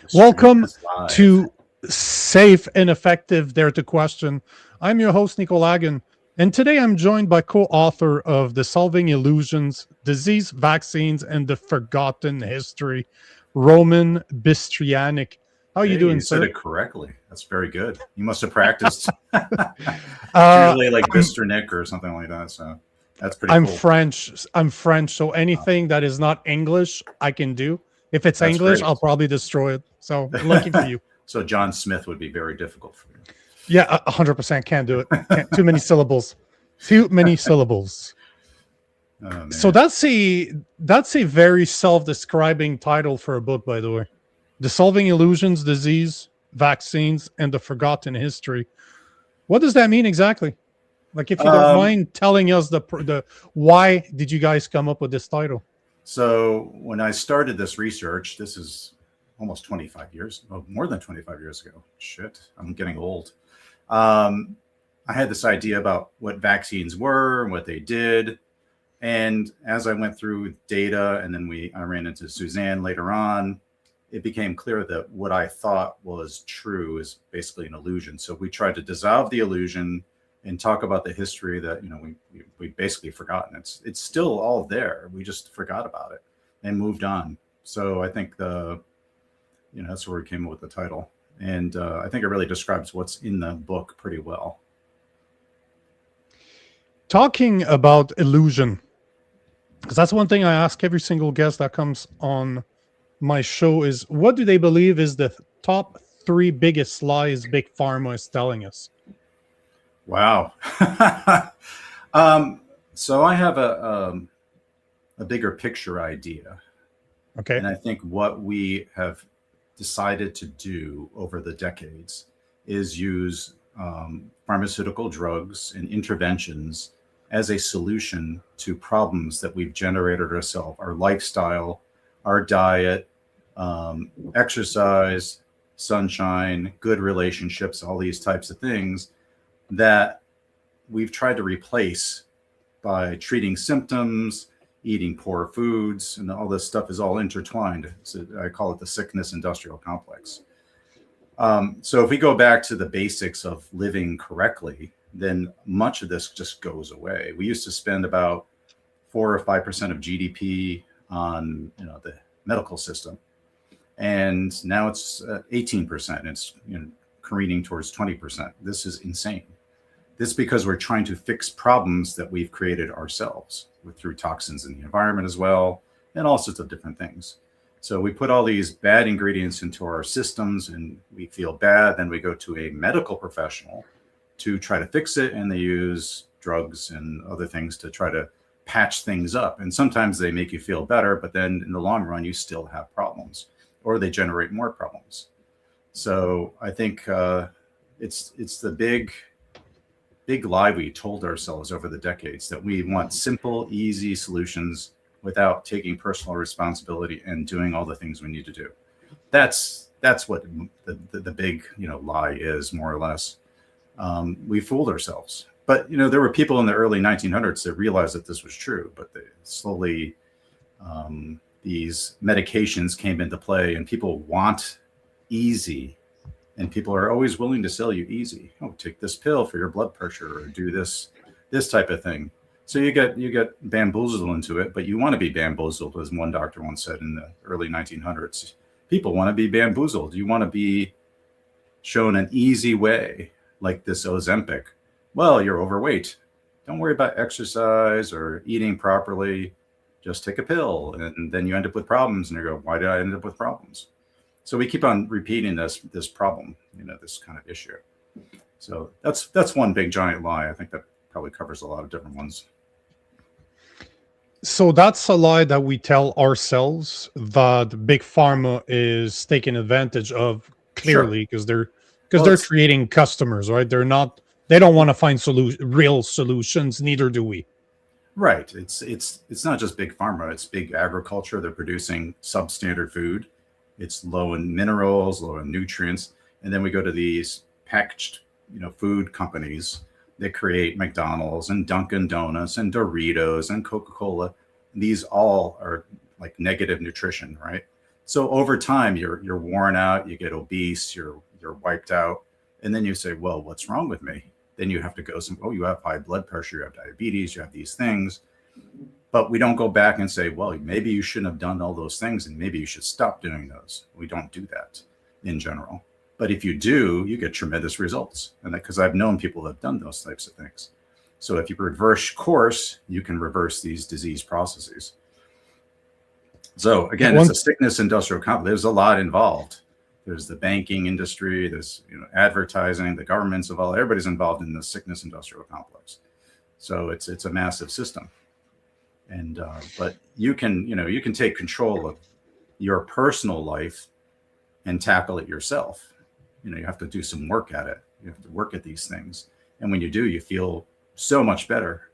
Stream Welcome is live. to Safe and Effective Dare to Question. I'm your host, Nico Lagan, and today I'm joined by co-author of The Solving Illusions, Disease, Vaccines, and the Forgotten History, Roman Bystrianyk. How are you Hey, doing, you said sir? it correctly. That's very good. You must have practiced. It's Uh, usually like I'm, Bisternick or something like that. So that's pretty I'm cool. French. I'm French, so Uh, anything that is not English, I can do. If it's that's English, great. I'll probably destroy it. So lucky for you. So John Smith would be very difficult for you. Yeah, 100% can't do it. Can't. Too many syllables. Too many syllables. Oh So man. that's a very self-describing title for a book, by the way. The Solving Illusions, Disease, Vaccines, and the Forgotten History. What does that mean exactly? Like, if you don't Um, mind telling us the why did you guys come up with this title? so when I started this research, this is almost 25 years, oh, more than 25 years ago. Shit, I'm getting old. Um, I had this idea about what vaccines were and what they did. And as I went through data, and then I ran into Suzanne later on, it became clear that what I thought was true is basically an illusion. So we tried to dissolve the illusion and talk about the history that we basically forgotten. It's still all there. We just forgot about it and moved on. So I think that's where we came up with the title, and I think it really describes what's in the book pretty well. Talking about illusion, because that's one thing I ask every single guest that comes on my show is what do they believe is the top three biggest lies big pharma is telling us? Wow. So I have a bigger picture idea. Okay. And I think what we have decided to do over the decades is use pharmaceutical drugs and interventions as a solution to problems that we've generated ourselves, our lifestyle, our diet, exercise, sunshine, good relationships, all these types of things that we've tried to replace by treating symptoms, eating poor foods, and all this stuff is all intertwined. So I call it the sickness industrial complex. So if we go back to the basics of living correctly, then much of this just goes away. We used to spend about 4 or 5% of GDP on the medical system, and now it's 18%. It's careening towards 20%. This is insane. This is because we're trying to fix problems that we've created ourselves through toxins in the environment as well, and all sorts of different things. So we put all these bad ingredients into our systems and we feel bad. Then we go to a medical professional to try to fix it, and they use drugs and other things to try to patch things up. And sometimes they make you feel better, but then in the long run, you still have problems, or they generate more problems. So I think it's the big lie we told ourselves over the decades that we want simple, easy solutions without taking personal responsibility and doing all the things we need to do. That's what the big lie is, more or less. We fooled ourselves, but there were people in the early 1900s that realized that this was true, but they slowly these medications came into play, and people want easy. And people are always willing to sell you easy. Oh, take this pill for your blood pressure, or do this type of thing. So you get bamboozled into it, but you want to be bamboozled, as one doctor once said in the early 1900s. People want to be bamboozled. You want to be shown an easy way, like this Ozempic. Well, you're overweight. Don't worry about exercise or eating properly. Just take a pill, and then you end up with problems. And you go, why did I end up with problems? So we keep on repeating this problem, this kind of issue. So that's one big giant lie. I think that probably covers a lot of different ones. So that's a lie that we tell ourselves that big pharma is taking advantage of, Sure. clearly, because they're Well, creating customers, right? They don't want to find real solutions, neither do we. right. It's not just big pharma. It's big agriculture. They're producing substandard food. It's low in minerals, low in nutrients. And then we go to these packaged, food companies that create McDonald's and Dunkin' Donuts and Doritos and Coca-Cola. These all are like negative nutrition, right? So over time, you're worn out, you get obese, you're wiped out, and then you say, well, what's wrong with me? Then you have to go oh, you have high blood pressure, you have diabetes, you have these things. But we don't go back and say, well, maybe you shouldn't have done all those things and maybe you should stop doing those. We don't do that in general. But if you do, you get tremendous results. And because I've known people that have done those types of things. So if you reverse course, you can reverse these disease processes. So again, it's a sickness industrial complex. There's a lot involved. There's the banking industry, there's advertising, the government's involved, everybody's involved in the sickness industrial complex. So it's a massive system. And but you can take control of your personal life and tackle it yourself. You have to do some work at it. You have to work at these things. And when you do, you feel so much better.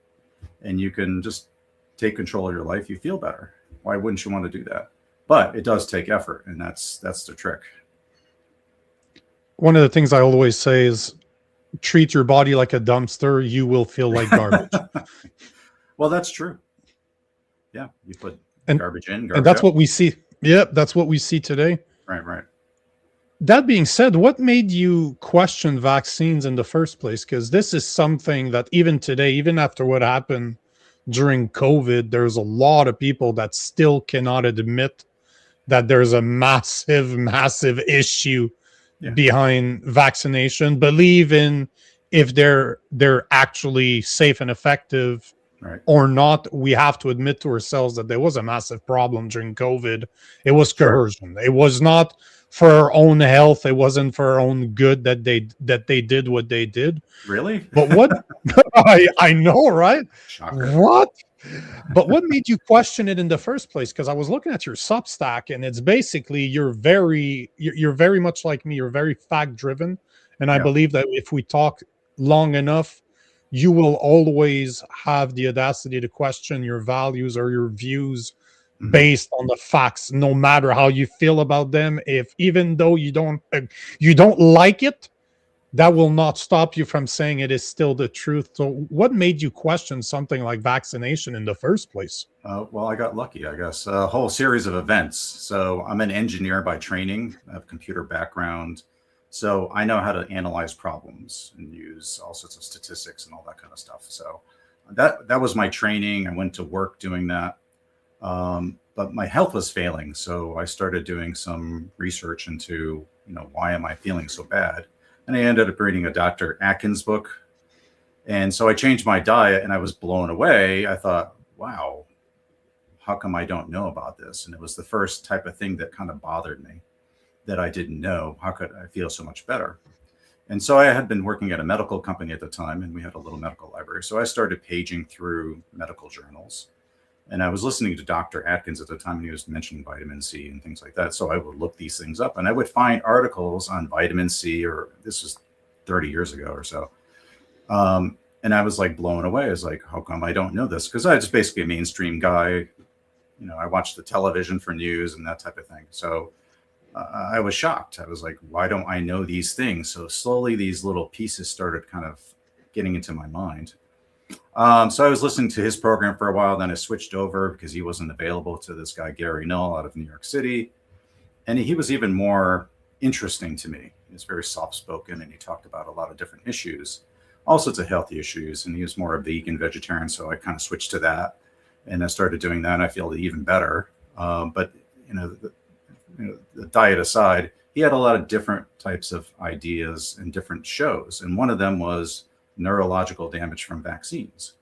And you can just take control of your life. You feel better. Why wouldn't you want to do that? But it does take effort, and that's the trick. One of the things I always say is treat your body like a dumpster. You will feel like garbage. Well, that's true. Yeah, you put garbage in, garbage and that's out. what we see. Yep, that's what we see today. Right. That being said, what made you question vaccines in the first place? Because this is something that even today, even after what happened during COVID, there's a lot of people that still cannot admit that there's a massive issue behind vaccination. Believe in if they're actually safe and effective or not. We have to admit to ourselves that there was a massive problem during COVID. It was coercion. It was not for our own health. It wasn't for our own good that they did what they did. Really? But what I know, right? Shocker. What? But what made you question it in the first place? Because I was looking at your Substack, and it's basically you're very much like me. You're very fact driven, and I believe that if we talk long enough, you will always have the audacity to question your values or your views based on the facts, no matter how you feel about them. If even though you don't like it, that will not stop you from saying it is still the truth. So what made you question something like vaccination in the first place? Well, I got lucky, I guess. A whole series of events. So I'm an engineer by training. I have a computer background. So I know how to analyze problems and use all sorts of statistics and all that kind of stuff. So that was my training. I went to work doing that. But my health was failing. So I started doing some research into, why am I feeling so bad? And I ended up reading a Dr. Atkins book. And so I changed my diet and I was blown away. I thought, wow, how come I don't know about this? And it was the first type of thing that kind of bothered me that I didn't know. How could I feel so much better? And so I had been working at a medical company at the time, and we had a little medical library. So I started paging through medical journals. And I was listening to Dr. Atkins at the time, and he was mentioning vitamin C and things like that. So I would look these things up, and I would find articles on vitamin C, or this was 30 years ago or so. And I was like blown away. I was like, how come I don't know this? Because I was basically a mainstream guy. I watched the television for news and that type of thing. So I was shocked. I was like, why don't I know these things? So slowly these little pieces started kind of getting into my mind. So I was listening to his program for a while. Then I switched over because he wasn't available to this guy, Gary Null, out of New York City. And he was even more interesting to me. He was very soft-spoken, and he talked about a lot of different issues, all sorts of healthy issues. And he was more a vegan vegetarian. So I kind of switched to that, and I started doing that, and I feel even better. But, the diet aside, he had a lot of different types of ideas and different shows. And one of them was neurological damage from vaccines.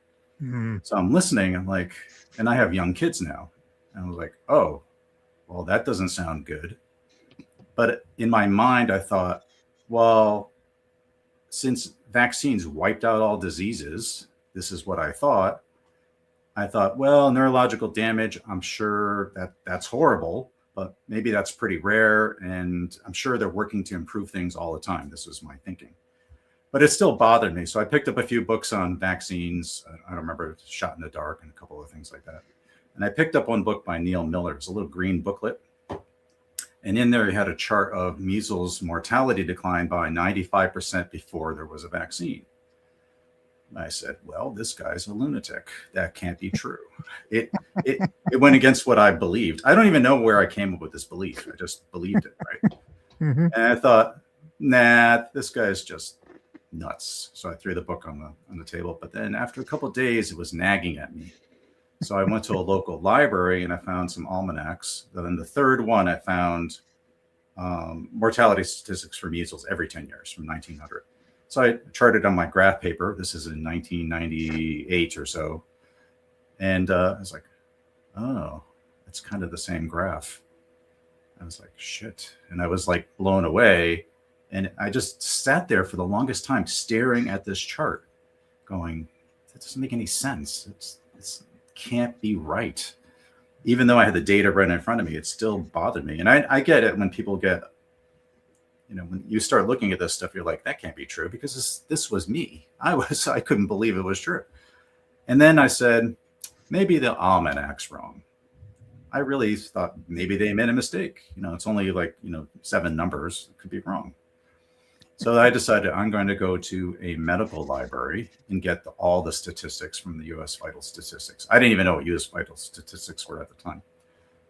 So I'm listening, I'm like, and I have young kids now. And I was like, oh, well, that doesn't sound good. But in my mind, I thought, well, since vaccines wiped out all diseases, this is what I thought. I thought, well, neurological damage, I'm sure that's horrible, but maybe that's pretty rare. And I'm sure they're working to improve things all the time. This was my thinking. But it still bothered me. So I picked up a few books on vaccines. I don't remember, Shot in the Dark and a couple of things like that. And I picked up one book by Neil Miller. It's a little green booklet. And in there, he had a chart of measles mortality decline by 95% before there was a vaccine. I said, well, this guy's a lunatic. That can't be true. It it went against what I believed. I don't even know where I came up with this belief. I just believed it, right? Mm-hmm. And I thought, nah, this guy's just nuts. So I threw the book on the table. But then after a couple of days, it was nagging at me. So I went to a local library and I found some almanacs. And then the third one, I found mortality statistics for measles every 10 years from 1900. So I charted on my graph paper. This is in 1998 or so. And I was like, oh, it's kind of the same graph. I was like, shit. And I was like blown away. And I just sat there for the longest time staring at this chart going, that doesn't make any sense. It can't be right. Even though I had the data right in front of me, it still bothered me. And I get it when people get, when you start looking at this stuff, you're like, that can't be true because this was me. I couldn't believe it was true. And then I said, maybe the almanac's wrong. I really thought maybe they made a mistake. It's only like, 7 numbers. It could be wrong. So I decided I'm going to go to a medical library and get all the statistics from the U.S. vital statistics. I didn't even know what U.S. vital statistics were at the time.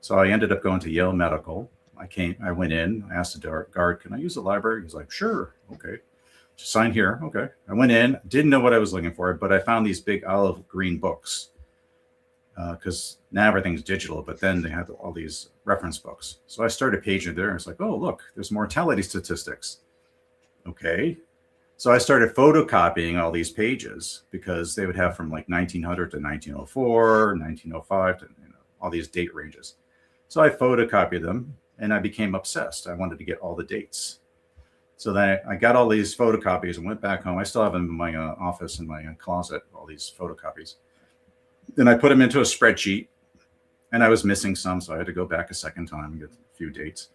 So I ended up going to Yale Medical. I went in, I asked the guard, can I use the library? He's like, sure. Okay. Just sign here. Okay. I went in, didn't know what I was looking for, but I found these big olive green books because now everything's digital, but then they had all these reference books. So I started paging there and it's like, oh, look, there's mortality statistics. Okay. So I started photocopying all these pages because they would have from like 1900 to 1904, 1905 to all these date ranges. So I photocopied them and I became obsessed. I wanted to get all the dates. So then I got all these photocopies and went back home. I still have them in my office in my closet, all these photocopies. Then I put them into a spreadsheet and I was missing some. So I had to go back a second time and get a few dates.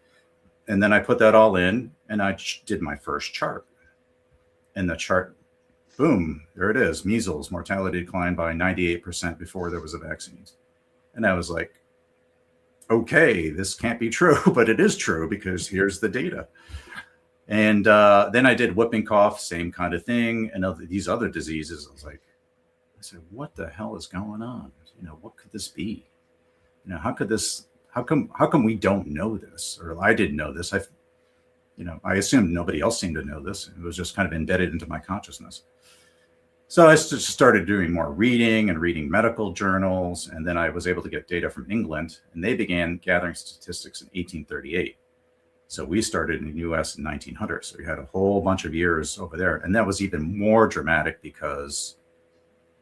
And then I put that all in and I did my first chart. And the chart, boom, there it is. Measles mortality declined by 98% before there was a vaccine. And I was like, okay, this can't be true, but it is true because here's the data. And then I did whooping cough, same kind of thing. And these other diseases, I said, what the hell is going on? What could this be? How come we don't know this? Or I didn't know this. I assumed nobody else seemed to know this. It was just kind of embedded into my consciousness. So I just started doing more reading and reading medical journals. And then I was able to get data from England and they began gathering statistics in 1838. So we started in the US in 1900. So we had a whole bunch of years over there. And that was even more dramatic because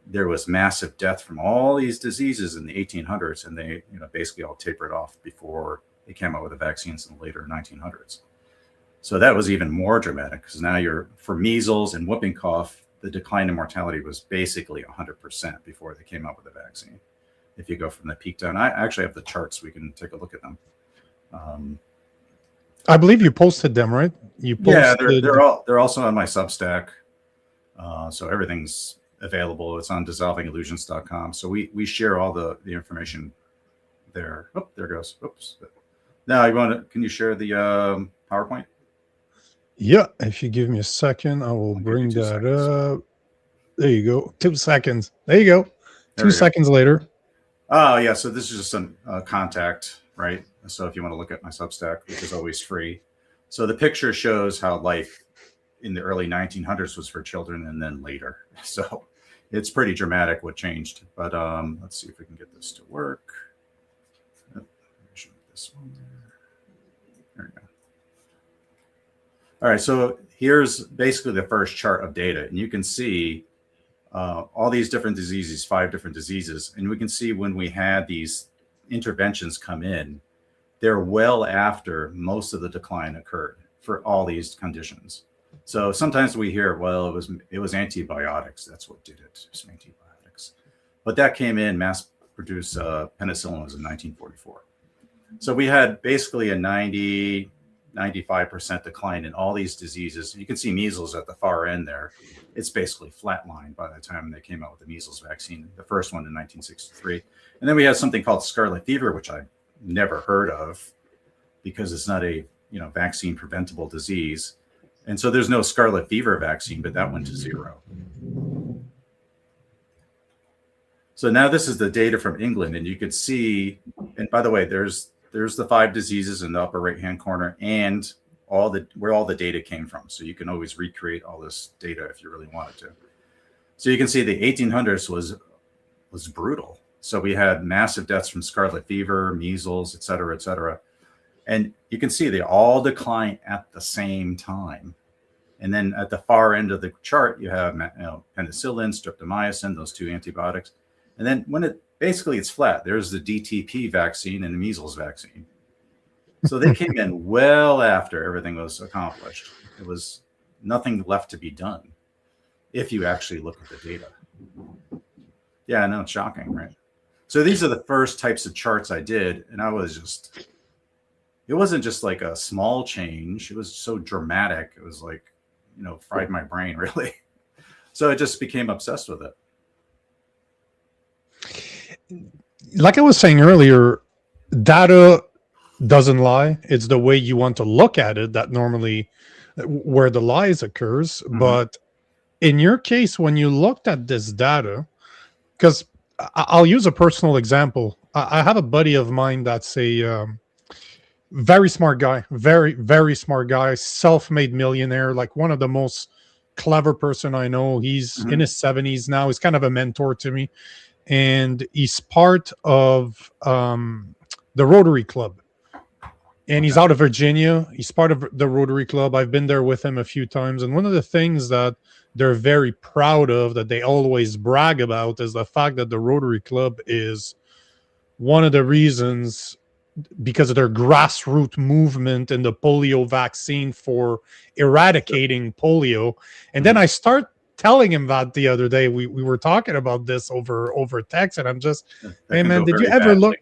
there was massive death from all these diseases in the 1800s. And they basically all tapered off before they came out with the vaccines in the later 1900s. So that was even more dramatic because now for measles and whooping cough, the decline in mortality was basically 100% before they came out with the vaccine. If you go from the peak down, I actually have the charts. We can take a look at them. I believe you posted them, right? Yeah, they're also on my Substack. So everything's available. It's on dissolvingillusions.com. So we share all the information there. Oh, there goes. Oops. Now can you share the PowerPoint? Yeah, if you give me a second, I will bring that up. There you go. 2 seconds. There you go. 2 seconds later. Oh, yeah. So this is just some contact, right? So if you want to look at my Substack, which is always free. So the picture shows how life in the early 1900s was for children and then later. So it's pretty dramatic what changed. But let's see if we can get this to work. This one there we go. All right, so here's basically the first chart of data. And you can see all these different diseases, 5 different diseases. And we can see when we had these interventions come in, they're well after most of the decline occurred for all these conditions. So sometimes we hear, well, it was antibiotics. That's what did it. It was antibiotics. But that came in, mass-produced penicillin was in 1944. So we had basically a 95% decline in all these diseases. You can see measles at the far end there. It's basically flatlined by the time they came out with the measles vaccine, the first one in 1963. And then we had something called scarlet fever, which I never heard of because it's not a vaccine preventable disease. And so there's no scarlet fever vaccine, but that went to 0. So now this is the data from England, and you could see, and by the way, there's the 5 diseases in the upper right-hand corner and where all the data came from. So you can always recreate all this data if you really wanted to. So you can see the 1800s was brutal. So we had massive deaths from scarlet fever, measles, et cetera, et cetera. And you can see they all decline at the same time. And then at the far end of the chart, you have penicillin, streptomycin, those 2 antibiotics. And then when it's flat, there's the DTP vaccine and the measles vaccine. So they came in well after everything was accomplished. It was nothing left to be done if you actually look at the data. Yeah, I know, it's shocking, right? So these are the first types of charts I did, and it wasn't just like a small change. It was so dramatic. It was like, fried my brain, really. So I just became obsessed with it. Like I was saying earlier, data doesn't lie. It's the way you want to look at it that normally where the lies occurs. Mm-hmm. But in your case, when you looked at this data, because I'll use a personal example. I have a buddy of mine that's a very smart guy, very, very smart guy, self-made millionaire, like one of the most clever person I know. He's in his 70s now. He's kind of a mentor to me. And he's part of the Rotary Club. And he's out of Virginia. He's part of the Rotary Club. I've been there with him a few times. And one of the things that they're very proud of, that they always brag about, is the fact that the Rotary Club is one of the reasons, because of their grassroots movement and the polio vaccine for eradicating polio. And then I start telling him that the other day. We were talking about this over text, and I'm just, hey man, did you ever look?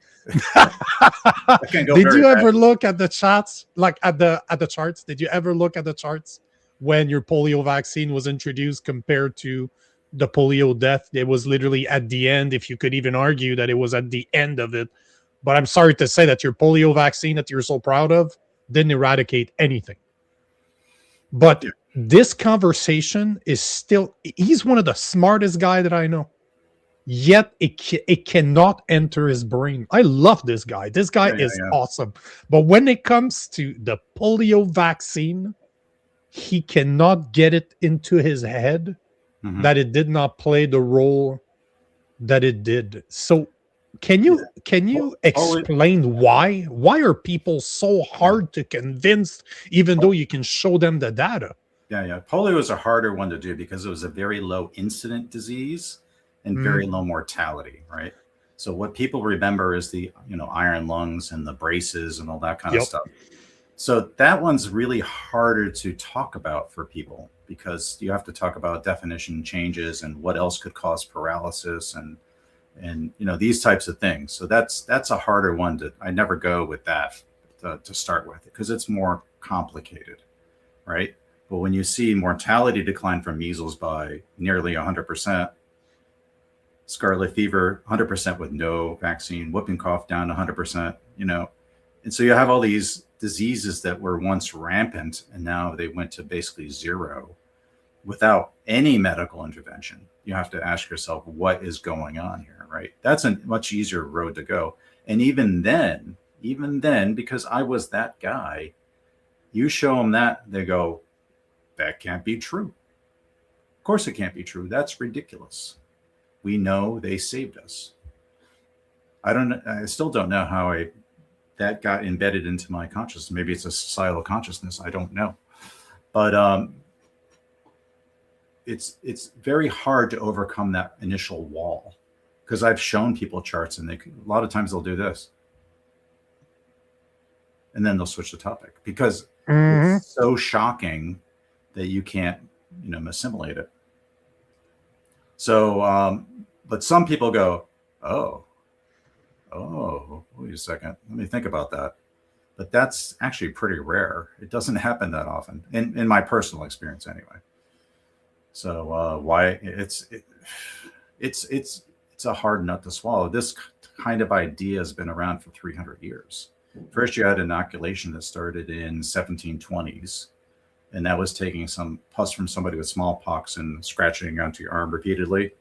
Did you ever look at the charts, like at the charts? Did you ever look at the charts when your polio vaccine was introduced compared to the polio death? It was literally at the end, if you could even argue that it was at the end of it. But I'm sorry to say that your polio vaccine that you're so proud of didn't eradicate anything. But this conversation is still, he's one of the smartest guy that I know. Yet it cannot enter his brain. I love this guy. This guy is awesome. But when it comes to the polio vaccine, he cannot get it into his head that it did not play the role that it did. So can you explain why? Why are people so hard to convince, even though you can show them the data? Yeah. Polio is a harder one to do because it was a very low incident disease and very low mortality, right? So what people remember is the iron lungs and the braces and all that kind of stuff. So that one's really harder to talk about for people because you have to talk about definition changes and what else could cause paralysis and these types of things. So that's a harder one I never go with that to start with because it's more complicated, right? But when you see mortality decline from measles by nearly 100%, scarlet fever 100% with no vaccine, whooping cough down 100%, and so you have all these diseases that were once rampant and now they went to basically zero without any medical intervention. You have to ask yourself, what is going on here, right? That's a much easier road to go. And even then, because I was that guy, you show them that, they go, that can't be true. Of course it can't be true. That's ridiculous. We know they saved us. I still don't know how that got embedded into my consciousness. Maybe it's a societal consciousness. I don't know. But it's very hard to overcome that initial wall because I've shown people charts and a lot of times they'll do this. And then they'll switch the topic because it's so shocking that you can't, assimilate it. So, but some people go, oh, wait a second. Let me think about that. But that's actually pretty rare. It doesn't happen that often in my personal experience anyway. So why it's a hard nut to swallow. This kind of idea has been around for 300 years. First, you had inoculation that started in 1720s. And that was taking some pus from somebody with smallpox and scratching onto your arm repeatedly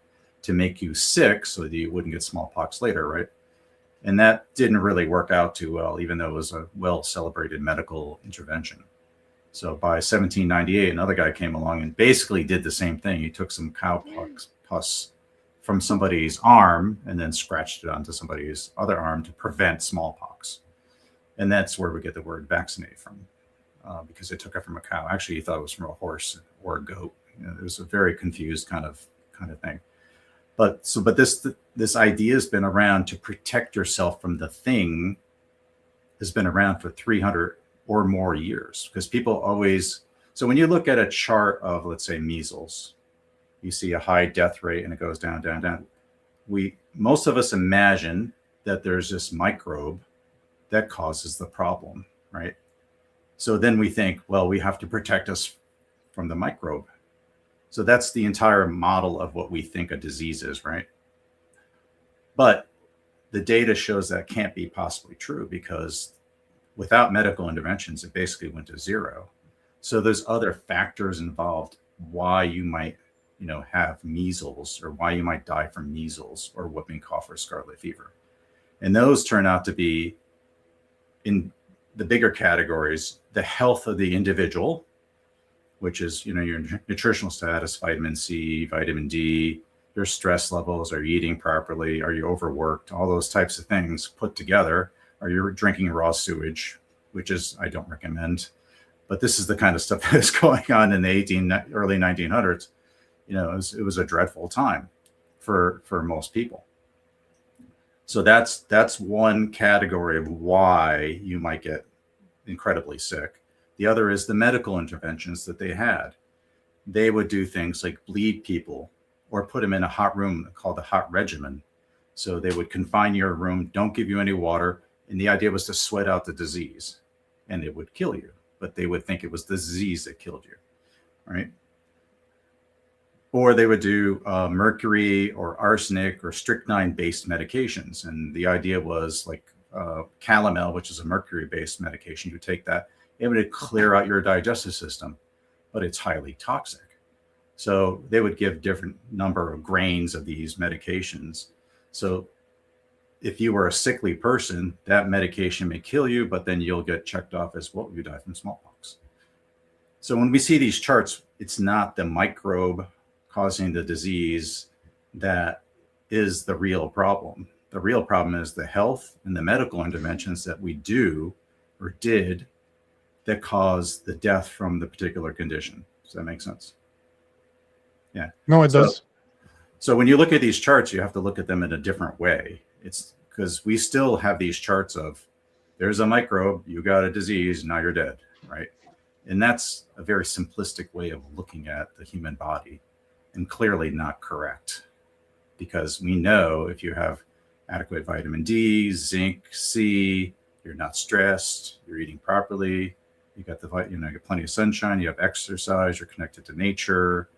to make you sick so that you wouldn't get smallpox later, right? And that didn't really work out too well, even though it was a well-celebrated medical intervention. So by 1798, another guy came along and basically did the same thing. He took some cowpox pus from somebody's arm and then scratched it onto somebody's other arm to prevent smallpox. And that's where we get the word vaccinate from, because they took it from a cow. Actually, he thought it was from a horse or a goat. It was a very confused kind of thing. But this idea has been around to protect yourself from the thing, has been around for 300 or more years, because people always, so when you look at a chart of, let's say, measles, you see a high death rate and it goes down, down, down. Most of us imagine that there's this microbe that causes the problem, right? So then we think, well, we have to protect us from the microbe. So that's the entire model of what we think a disease is, right? But the data shows that can't be possibly true, because without medical interventions, it basically went to zero. So there's other factors involved why you might, have measles, or why you might die from measles or whooping cough or scarlet fever. And those turn out to be, in the bigger categories, the health of the individual, which is, your nutritional status, vitamin C, vitamin D, your stress levels, are you eating properly? Are you overworked? All those types of things put together. Are you drinking raw sewage, which is, I don't recommend, but this is the kind of stuff that is going on in the early 1900s. It was a dreadful time for most people. So that's one category of why you might get incredibly sick. The other is the medical interventions that they had. They would do things like bleed people or put them in a hot room called the hot regimen. So they would confine your room, don't give you any water. And the idea was to sweat out the disease, and it would kill you. But they would think it was the disease that killed you, right? Or they would do mercury or arsenic or strychnine-based medications. And the idea was like calomel, which is a mercury-based medication. You take that, it would clear out your digestive system, but it's highly toxic. So they would give different number of grains of these medications. So if you were a sickly person, that medication may kill you, but then you'll get checked off as, well, you die from smallpox. So when we see these charts, it's not the microbe causing the disease that is the real problem. The real problem is the health and the medical interventions that we do or did that cause the death from the particular condition. Does that make sense? Yeah. No, it does. So when you look at these charts, you have to look at them in a different way. It's because we still have these charts of, there's a microbe, you got a disease, now you're dead, right? And that's a very simplistic way of looking at the human body, and clearly not correct, because we know if you have adequate vitamin D, zinc, C, you're not stressed, you're eating properly, you got you get plenty of sunshine, you have exercise, you're connected to nature,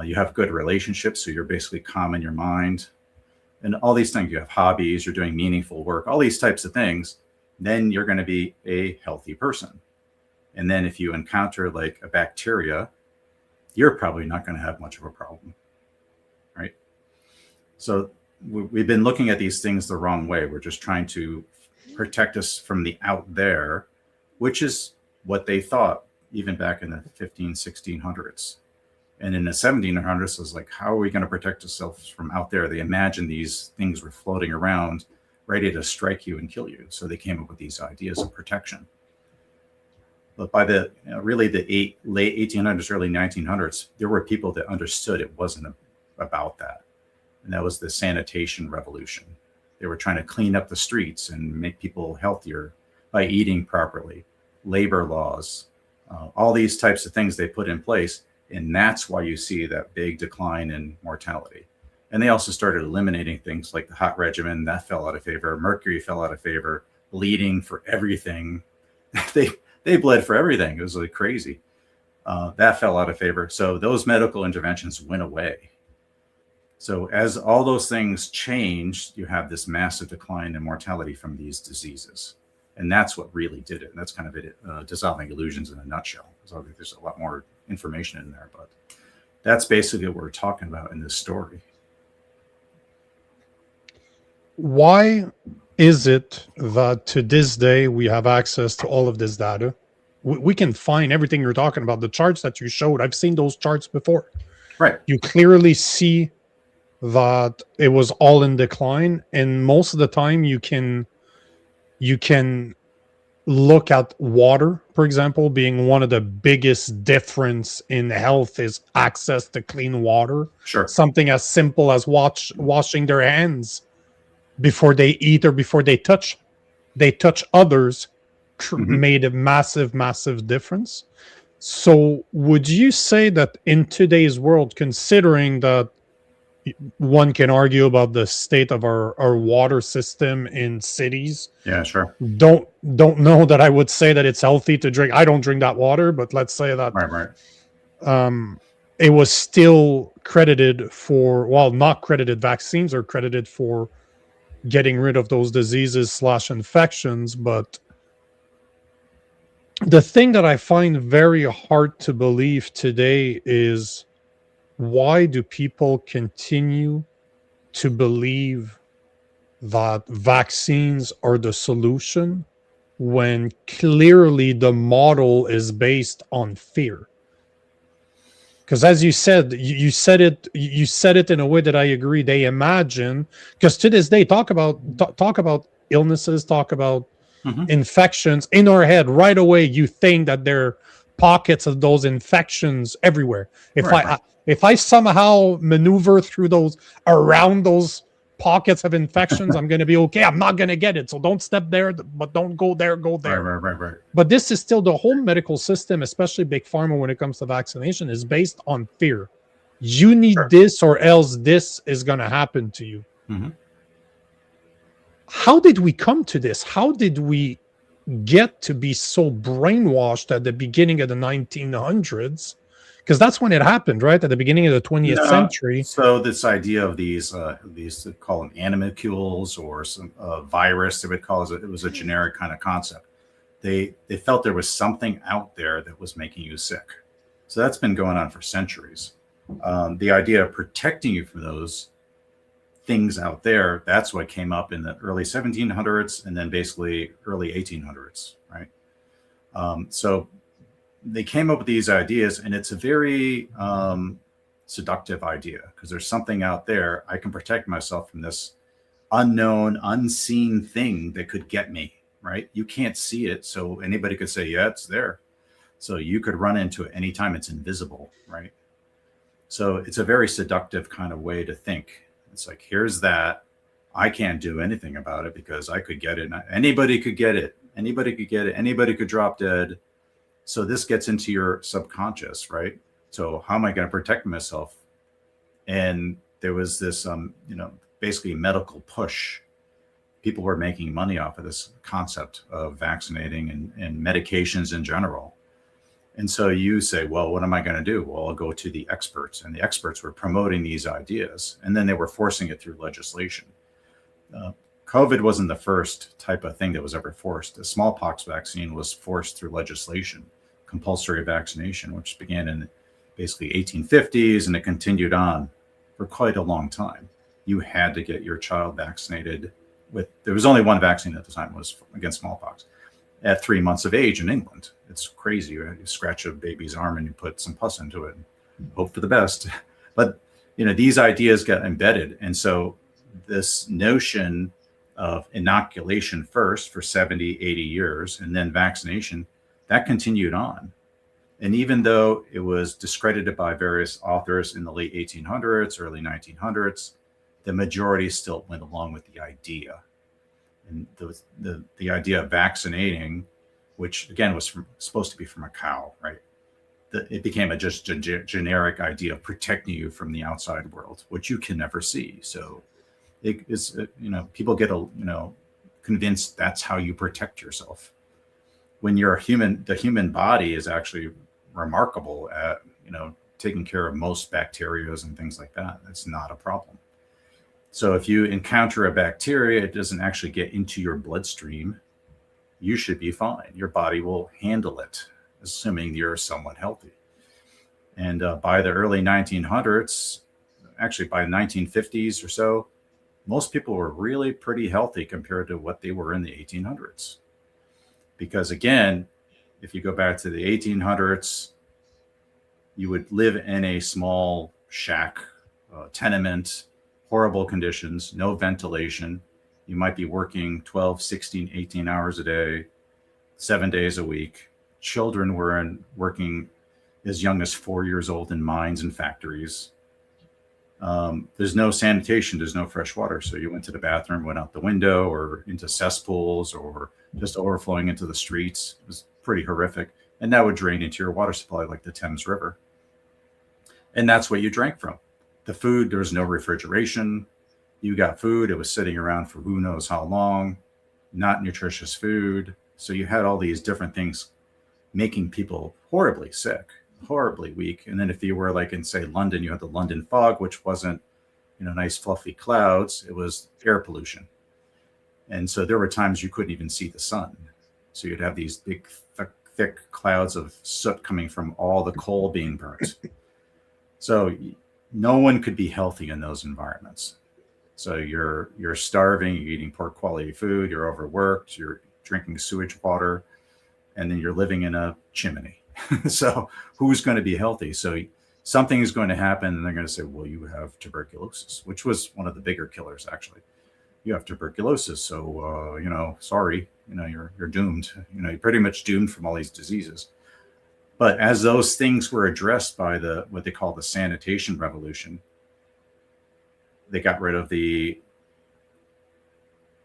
you have good relationships, so you're basically calm in your mind, and all these things. You have hobbies, you're doing meaningful work, all these types of things, then you're going to be a healthy person. And then if you encounter like a bacteria, you're probably not going to have much of a problem, right? So we've been looking at these things the wrong way. We're just trying to protect us from the out there, which is what they thought even back in the 1600s. And in the 1700s, it was like, how are we going to protect ourselves from out there? They imagined these things were floating around, ready to strike you and kill you. So they came up with these ideas of protection. But by the really the late 1800s, early 1900s, there were people that understood it wasn't about that. And that was the sanitation revolution. They were trying to clean up the streets and make people healthier by eating properly, labor laws, all these types of things they put in place. And that's why you see that big decline in mortality. And they also started eliminating things like the hot regimen. That fell out of favor. Mercury fell out of favor. Bleeding for everything. They bled for everything. It was like crazy. That fell out of favor. So those medical interventions went away. So as all those things changed, you have this massive decline in mortality from these diseases. And that's what really did it. And that's kind of it, dissolving illusions in a nutshell. So there's a lot more information in there, but that's basically what we're talking about in this story. why is it that to this day we have access to all of this data? We can find everything you're talking about. The charts that you showed, I've seen those charts before. Right. You clearly see that it was all in decline, and most of the time you can look at water, for example, being one of the biggest difference in health is access to clean water. Sure. Something as simple as washing their hands before they eat or before they touch others made a massive difference. So would you say that in today's world, considering that one can argue about the state of our water system in cities, Yeah, sure. don't know that I would say that it's healthy to drink. I don't drink that water, but let's say that Right. it was still credited for, well, not credited, vaccines are credited for getting rid of those diseases / infections. But the thing that I find very hard to believe today is, why do people continue to believe that vaccines are the solution when clearly the model is based on fear? Because as you said, you said it in a way that I agree. They imagine, because to this day, talk about illnesses, talk about infections in our head right away. You think that there are pockets of those infections everywhere. If I somehow maneuver through those, around those pockets of infections, I'm going to be okay. I'm not going to get it. So don't step there, but don't go there, go there. Right. But this is still the whole medical system, especially big pharma when it comes to vaccination, is based on fear. You need this or else this is going to happen to you. How did we come to this? How did we get to be so brainwashed at the beginning of the 1900s? Because that's when it happened, right? At the beginning of the 20th century. So this idea of these they call them animalcules or some virus, they would call it was a generic kind of concept. They felt there was something out there that was making you sick. So that's been going on for centuries. The idea of protecting you from those things out there, that's what came up in the early 1700s and then basically early 1800s, right? So they came up with these ideas, and it's a very seductive idea because there's something out there. I can protect myself from this unknown, unseen thing that could get me, right? You can't see it, so anybody could say, yeah, it's there. So you could run into it anytime. It's invisible, right? So it's a very seductive kind of way to think. It's like, here's that. I can't do anything about it because I could get it. Anybody could get it. Anybody could get it. Anybody could drop dead. So this gets into your subconscious, right? So how am I going to protect myself? And there was this, basically medical push. People were making money off of this concept of vaccinating and medications in general. And so you say, well, what am I going to do? Well, I'll go to the experts. And the experts were promoting these ideas. And then they were forcing it through legislation. COVID wasn't the first type of thing that was ever forced. The smallpox vaccine was forced through legislation, compulsory vaccination, which began in basically 1850s, and it continued on for quite a long time. You had to get your child vaccinated there was only one vaccine at the time, was against smallpox, at 3 months of age in England. It's crazy. You scratch a baby's arm and you put some pus into it and hope for the best. But, these ideas got embedded. And so this notion of inoculation first for 70, 80 years, and then vaccination, that continued on. And even though it was discredited by various authors in the late 1800s, early 1900s, the majority still went along with the idea. And the idea of vaccinating, which again was supposed to be from a cow, right? It became a generic idea of protecting you from the outside world, which you can never see. So it is, people get convinced that's how you protect yourself. When you're a human, the human body is actually remarkable at, taking care of most bacteria and things like that. That's not a problem. So if you encounter a bacteria, it doesn't actually get into your bloodstream, you should be fine. Your body will handle it, assuming you're somewhat healthy. And by the early 1900s, actually by the 1950s or so, most people were really pretty healthy compared to what they were in the 1800s. Because again, if you go back to the 1800s, you would live in a small shack, tenement, horrible conditions, no ventilation. You might be working 12, 16, 18 hours a day, 7 days a week. Children were working as young as 4 years old in mines and factories. There's no sanitation, there's no fresh water. So you went to the bathroom, went out the window or into cesspools or just overflowing into the streets. It was pretty horrific. And that would drain into your water supply like the Thames River. And that's what you drank from. The food, there was no refrigeration. You got food, it was sitting around for who knows how long, not nutritious food. So you had all these different things making people horribly sick, horribly weak. And then if you were like in, say, London, you had the London fog, which wasn't, nice fluffy clouds. It was air pollution. And so there were times you couldn't even see the sun. So you'd have these big, thick clouds of soot coming from all the coal being burnt. So no one could be healthy in those environments. So you're starving, you're eating poor quality food, you're overworked, you're drinking sewage water, and then you're living in a chimney. So who's going to be healthy? So something is going to happen, and they're going to say, well, you have tuberculosis, which was one of the bigger killers, actually. You have tuberculosis, so, sorry, you're doomed. You're pretty much doomed from all these diseases. But as those things were addressed by what they call the sanitation revolution, they got rid of they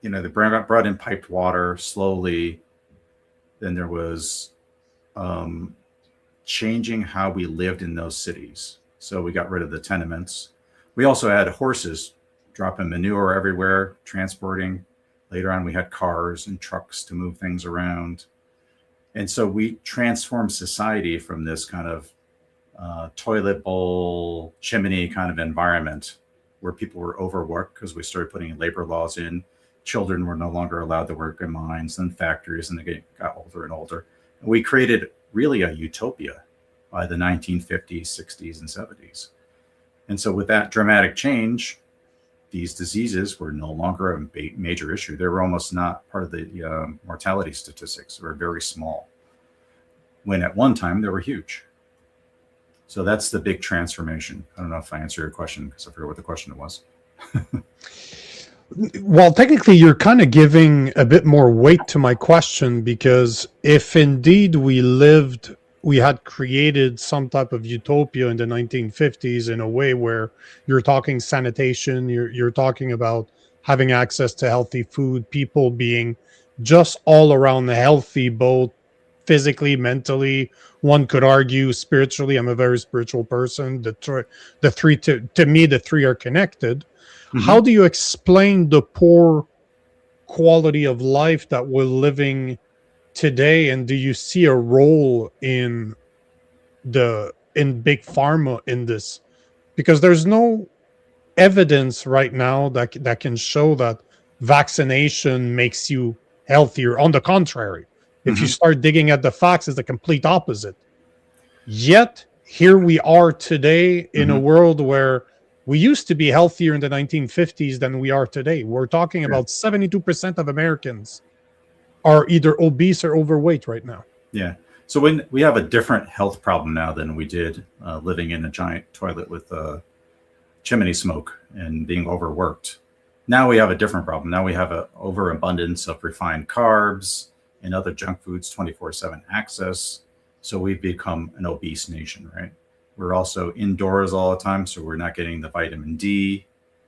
brought in piped water slowly. Then there was changing how we lived in those cities. So we got rid of the tenements. We also had horses dropping manure everywhere, transporting. Later on, we had cars and trucks to move things around. And so we transformed society from this kind of toilet bowl, chimney kind of environment where people were overworked because we started putting labor laws in. Children were no longer allowed to work in mines and factories, and they got older and older. And we created really a utopia by the 1950s, 60s, and 70s. And so with that dramatic change, these diseases were no longer a major issue. They were almost not part of the mortality statistics. They were very small, when at one time they were huge. So that's the big transformation. I don't know if I answered your question because I forget what the question was. Well, technically, you're kind of giving a bit more weight to my question, because if indeed we had created some type of utopia in the 1950s in a way where you're talking sanitation, you're talking about having access to healthy food, people being just all around healthy, both physically, mentally, one could argue spiritually. I'm a very spiritual person. The three, to me, the three are connected. Mm-hmm. How do you explain the poor quality of life that we're living today? And do you see a role in big pharma in this? Because there's no evidence right now that can show that vaccination makes you healthier. On the contrary, if you start digging at the facts, it's the complete opposite. Yet here we are today in a world where we used to be healthier in the 1950s than we are today. We're talking about 72% of Americans are either obese or overweight right now. Yeah. So when we have a different health problem now than we did living in a giant toilet with chimney smoke and being overworked. Now we have a different problem. Now we have an overabundance of refined carbs and other junk foods, 24/7 access. So we've become an obese nation, right? We're also indoors all the time, so we're not getting the vitamin D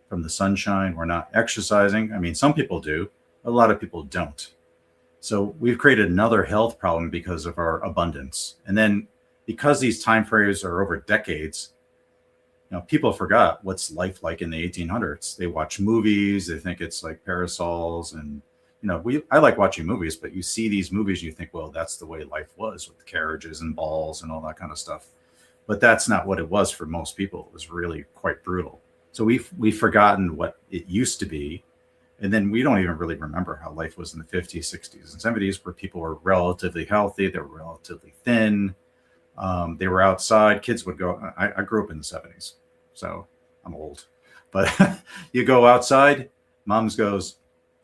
from the sunshine. We're not exercising. I mean, some people do. A lot of people don't. So we've created another health problem because of our abundance. And then because these time frames are over decades, people forgot what's life like in the 1800s. They watch movies. They think it's like parasols. And, I like watching movies, but you see these movies and you think, well, that's the way life was with carriages and balls and all that kind of stuff. But that's not what it was for most people. It was really quite brutal. So we've forgotten what it used to be. And then we don't even really remember how life was in the 50s, 60s, and 70s, where people were relatively healthy. They were relatively thin. They were outside. Kids would go. I grew up in the 70s, so I'm old. But you go outside, Mom's goes,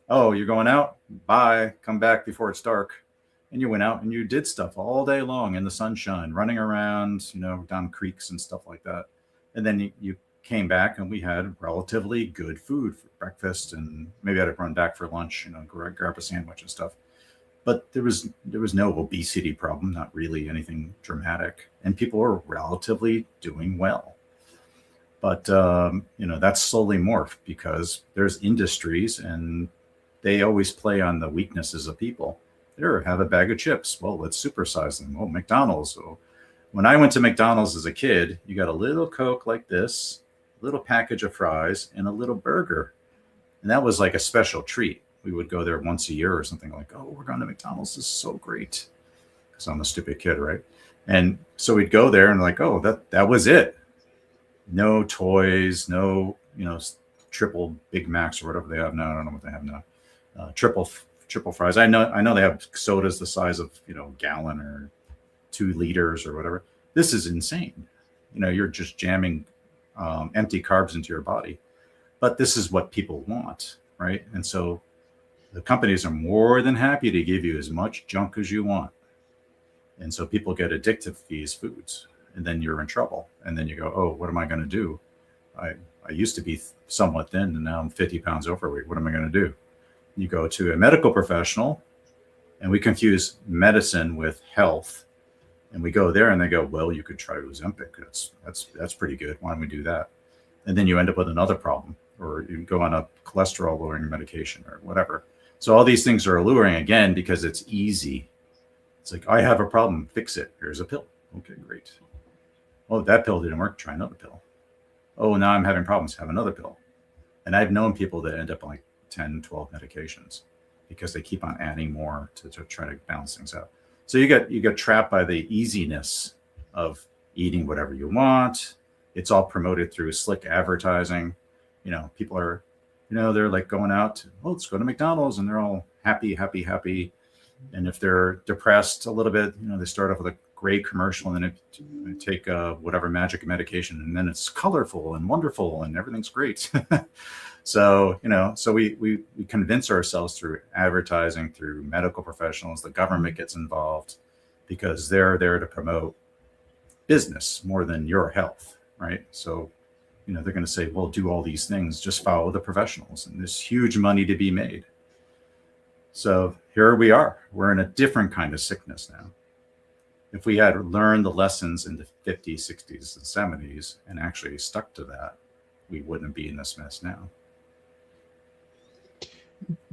"Oh, you're going out? Bye. Come back before it's dark." And you went out and you did stuff all day long in the sunshine, running around, down creeks and stuff like that. And then you came back and we had relatively good food for breakfast, and maybe I'd run back for lunch, grab a sandwich and stuff. But there was no obesity problem, not really anything dramatic, and people were relatively doing well. But that's slowly morphed because there's industries and they always play on the weaknesses of people. Here, have a bag of chips. Well, let's supersize them. Oh, McDonald's. So when I went to McDonald's as a kid, you got a little Coke like this, a little package of fries, and a little burger. And that was like a special treat. We would go there once a year or something, like, oh, we're going to McDonald's. This is so great. Because I'm a stupid kid, right? And so we'd go there and like, oh, that was it. No toys, no, triple Big Macs or whatever they have now. I don't know what they have now. Triple fries. I know they have sodas the size of a gallon or 2 liters or whatever. This is insane. You're just jamming empty carbs into your body. But this is what people want, right? And so the companies are more than happy to give you as much junk as you want. And so people get addicted to these foods, and then you're in trouble. And then you go, oh, what am I going to do? I used to be somewhat thin, and now I'm 50 pounds overweight. What am I going to do? You go to a medical professional, and we confuse medicine with health. And we go there and they go, well, you could try Ozempic. That's pretty good. Why don't we do that? And then you end up with another problem, or you go on a cholesterol lowering medication or whatever. So all these things are alluring again because it's easy. It's like, I have a problem, fix it. Here's a pill. Okay, great. Oh, that pill didn't work. Try another pill. Oh, now I'm having problems. Have another pill. And I've known people that end up on like 10, 12 medications because they keep on adding more to try to balance things out. So you get trapped by the easiness of eating whatever you want. It's all promoted through slick advertising. People are, they're like going out, well, let's go to McDonald's, and they're all happy. And if they're depressed a little bit, they start off with a great commercial, and then they take whatever magic medication, and then it's colorful and wonderful and everything's great. So we convince ourselves through advertising, through medical professionals. The government gets involved because they're there to promote business more than your health, right? So they're going to say, well, do all these things, just follow the professionals, and there's huge money to be made. So here we are. We're in a different kind of sickness now. If we had learned the lessons in the 50s, 60s, and 70s and actually stuck to that, we wouldn't be in this mess now.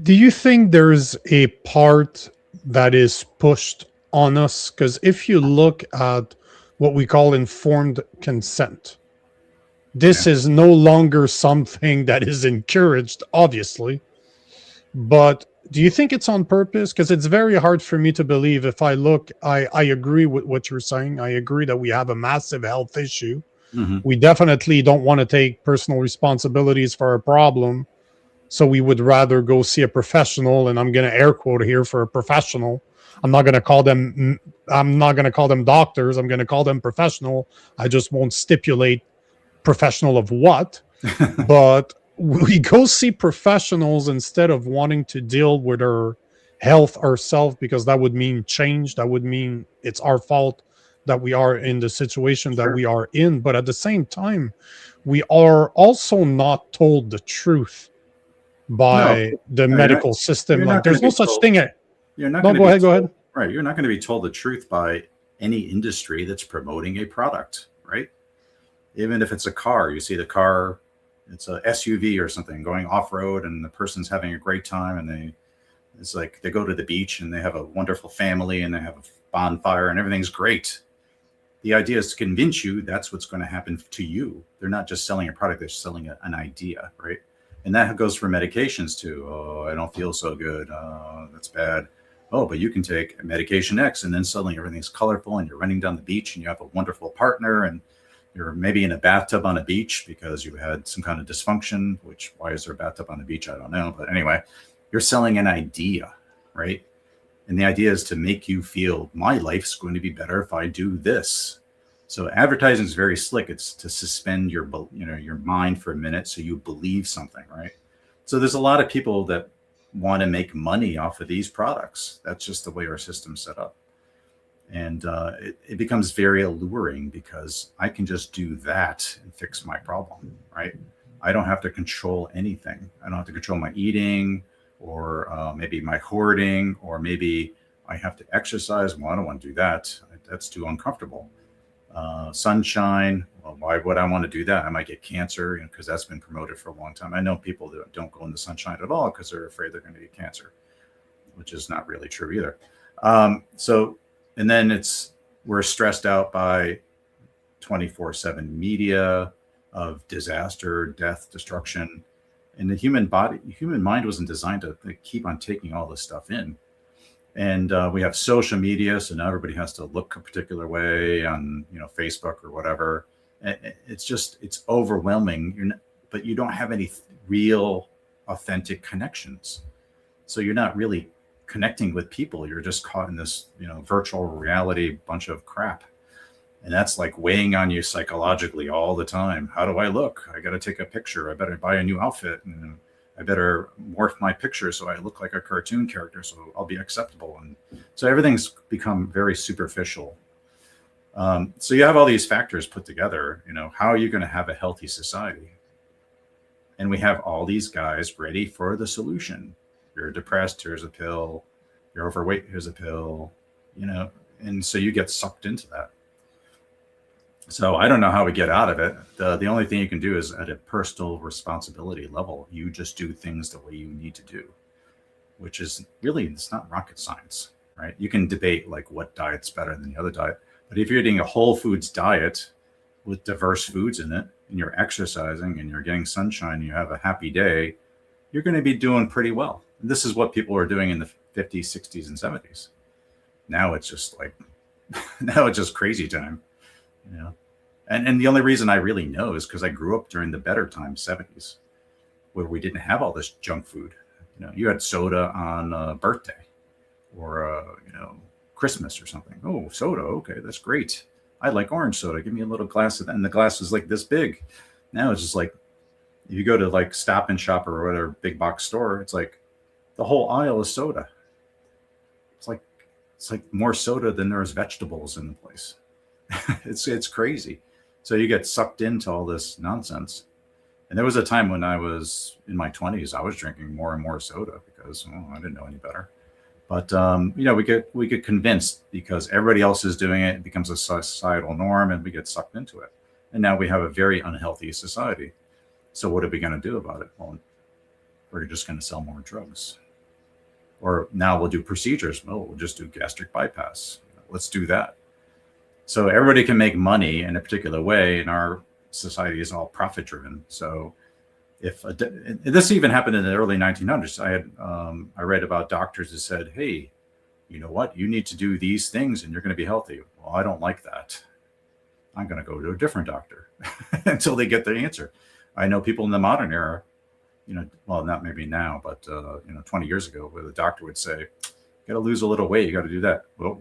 Do you think there's a part that is pushed on us? Because if you look at what we call informed consent, this is no longer something that is encouraged, obviously. But do you think it's on purpose? Because it's very hard for me to believe. If I look, I agree with what you're saying. I agree that we have a massive health issue. Mm-hmm. We definitely don't want to take personal responsibilities for a problem. So we would rather go see a professional, and I'm going to air quote here for a professional. I'm not going to call them doctors. I'm going to call them professional. I just won't stipulate professional of what. But we go see professionals instead of wanting to deal with our health ourselves, because that would mean change. That would mean it's our fault that we are in the situation that we are in. But at the same time, we are also not told the truth by the medical system. Like, there's no such thing. You're not. No, go ahead. Right. You're not going to be told the truth by any industry that's promoting a product, right? Even if it's a car, you see the car, it's a SUV or something going off-road, and the person's having a great time, and it's like they go to the beach and they have a wonderful family and they have a bonfire and everything's great. The idea is to convince you that's what's going to happen to you. They're not just selling a product, they're selling an idea, right? And that goes for medications too. Oh, I don't feel so good. Oh, that's bad. Oh, but you can take medication X, and then suddenly everything's colorful, and you're running down the beach, and you have a wonderful partner, and you're maybe in a bathtub on a beach because you had some kind of dysfunction, which, why is there a bathtub on the beach? I don't know. But anyway, you're selling an idea, right? And the idea is to make you feel my life's going to be better if I do this. So advertising is very slick. It's to suspend your mind for a minute so you believe something, right? So there's a lot of people that want to make money off of these products. That's just the way our system's set up. And it becomes very alluring because I can just do that and fix my problem, right? I don't have to control anything. I don't have to control my eating or maybe my hoarding, or maybe I have to exercise. Well, I don't want to do that. That's too uncomfortable. Sunshine. Well, why would I want to do that? I might get cancer, because that's been promoted for a long time. I know people that don't go in the sunshine at all because they're afraid they're going to get cancer, which is not really true either. And then we're stressed out by 24/7 media of disaster, death, destruction. And the human mind wasn't designed to keep on taking all this stuff in. And we have social media, so now everybody has to look a particular way on, Facebook or whatever. It's overwhelming. But you don't have any real, authentic connections. So you're not really connecting with people. You're just caught in this, virtual reality bunch of crap. And that's like weighing on you psychologically all the time. How do I look? I got to take a picture. I better buy a new outfit. And I better morph my picture so I look like a cartoon character, so I'll be acceptable. And so everything's become very superficial. So you have all these factors put together. How are you going to have a healthy society? And we have all these guys ready for the solution. You're depressed, here's a pill. You're overweight, here's a pill. And so you get sucked into that. So I don't know how we get out of it. The only thing you can do is at a personal responsibility level, you just do things the way you need to do, which is really, it's not rocket science, right? You can debate like what diet's better than the other diet, but if you're eating a whole foods diet with diverse foods in it, and you're exercising and you're getting sunshine, and you have a happy day, you're going to be doing pretty well. And this is what people were doing in the 50s, 60s, and 70s. Now it's just crazy time. And the only reason I really know is because I grew up during the better times, 70s, where we didn't have all this junk food. You had soda on a birthday or Christmas or something. Oh, soda, okay, that's great. I like orange soda. Give me a little glass of that. And the glass was like this big. Now it's just like, if you go to like Stop and Shop or whatever big box store, it's like the whole aisle is soda. It's like more soda than there's vegetables in the place. It's crazy. So you get sucked into all this nonsense. And there was a time when I was in my 20s, I was drinking more and more soda because I didn't know any better. But we get convinced because everybody else is doing it. It becomes a societal norm, and we get sucked into it. And now we have a very unhealthy society. So what are we going to do about it? Well, we're just going to sell more drugs. Or now we'll do procedures. Well, we'll just do gastric bypass. Let's do that. So everybody can make money in a particular way, and our society is all profit driven. So this even happened in the early 1900s. I read about doctors that said, hey, you know what? You need to do these things and you're going to be healthy. Well, I don't like that. I'm going to go to a different doctor until they get the answer. I know people in the modern era, well, not maybe now, but 20 years ago, where the doctor would say, you got to lose a little weight. You got to do that. Well,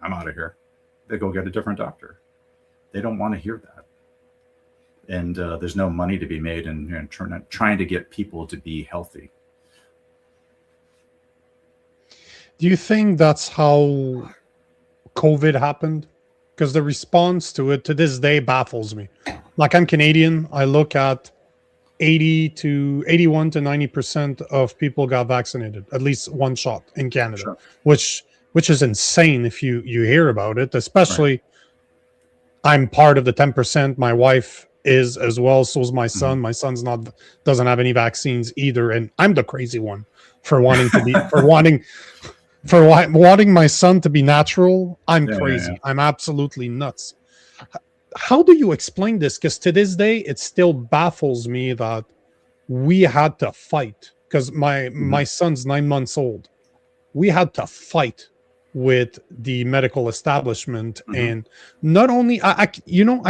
I'm out of here. They go get a different doctor. They don't want to hear that. And there's no money to be made in trying to get people to be healthy. Do you think that's how COVID happened? Because the response to it to this day baffles me. Like, I'm Canadian. I look at 81 to 90% of people got vaccinated, at least one shot in Canada, Sure. which is insane if you hear about it, especially right. I'm part of the 10%. My wife is as well. So is my son. Mm-hmm. My son's doesn't have any vaccines either. And I'm the crazy one for wanting to be, wanting my son to be natural. I'm crazy. Yeah. I'm absolutely nuts. How do you explain this? Because to this day, it still baffles me that we had to fight, because my son's 9 months old. We had to fight with the medical establishment. Mm-hmm. And not only, I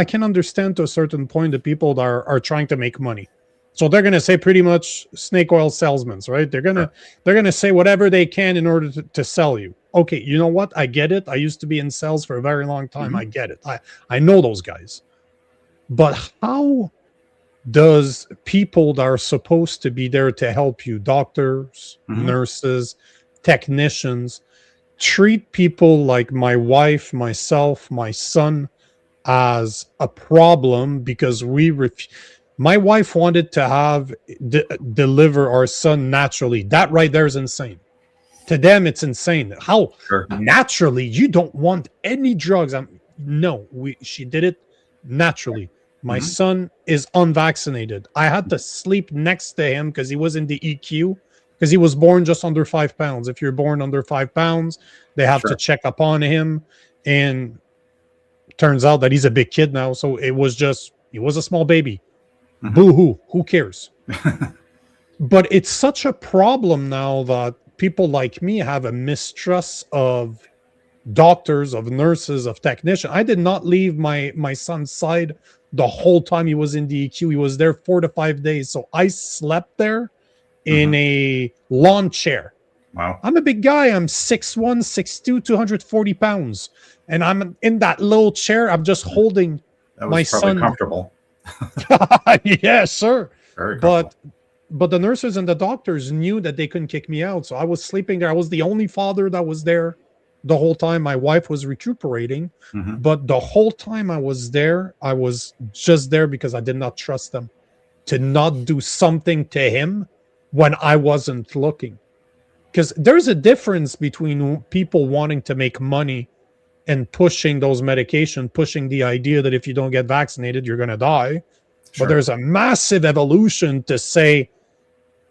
can understand to a certain point that people that are trying to make money. So they're going to say pretty much snake oil salesmen, right? They're going to say whatever they can in order to sell you. Okay, you know what? I get it. I used to be in sales for a very long time. Mm-hmm. I get it. I know those guys. But how does people that are supposed to be there to help you, doctors, Mhm. nurses, technicians, treat people like my wife, myself, my son as a problem because my wife wanted to have deliver our son naturally. That right there is insane. To them, it's insane. How Sure. naturally you don't want any drugs? No, she did it naturally. My Mhm. son is unvaccinated. I had to sleep next to him because he was in the EQ because he was born just under 5 pounds. If you're born under 5 pounds, they have to Sure. check up on him. And turns out that he's a big kid now. So it was just, he was a small baby. Mhm. Boo hoo. Who cares? But it's such a problem now that people like me have a mistrust of doctors, of nurses, of technicians. I did not leave my son's side the whole time he was in the EQ. He was there 4 to 5 days. So I slept there in Mhm. a lawn chair. Wow. I'm a big guy. I'm 6'1, 6'2", 240 pounds. And I'm in that little chair. I'm just holding That my was probably son. comfortable. Yeah, sure. Very comfortable. But the nurses and the doctors knew that they couldn't kick me out. So I was sleeping there. I was the only father that was there the whole time. My wife was recuperating. Mhm. But the whole time I was there, I was just there because I did not trust them to not do something to him when I wasn't looking. Because there's a difference between people wanting to make money and pushing those medication, pushing the idea that if you don't get vaccinated, you're going to die. But Sure. there's a massive evolution to say,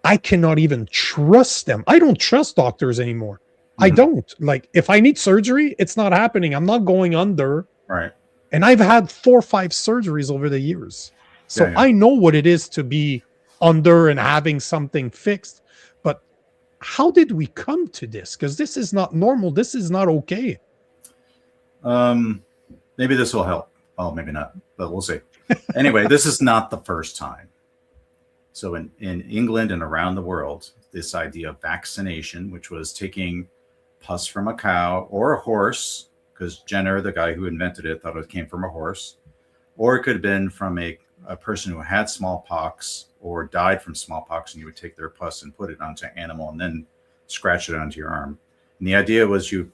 I cannot even trust them. I don't trust doctors anymore. I Mhm. don't. Like, if I need surgery, it's not happening. I'm not going under. Right. And I've had 4 or 5 surgeries over the years. Yeah, So yeah. I know what it is to be under and having something fixed. But how did we come to this? Because this is not normal. This is not okay. Um, maybe this will help. Well, maybe not, but we'll see. Anyway, this is not the first time. So in England and around the world, this idea of vaccination, which was taking pus from a cow or a horse, because Jenner, the guy who invented it, thought it came from a horse, or it could have been from a person who had smallpox or died from smallpox, and you would take their pus and put it onto an animal and then scratch it onto your arm. And the idea was you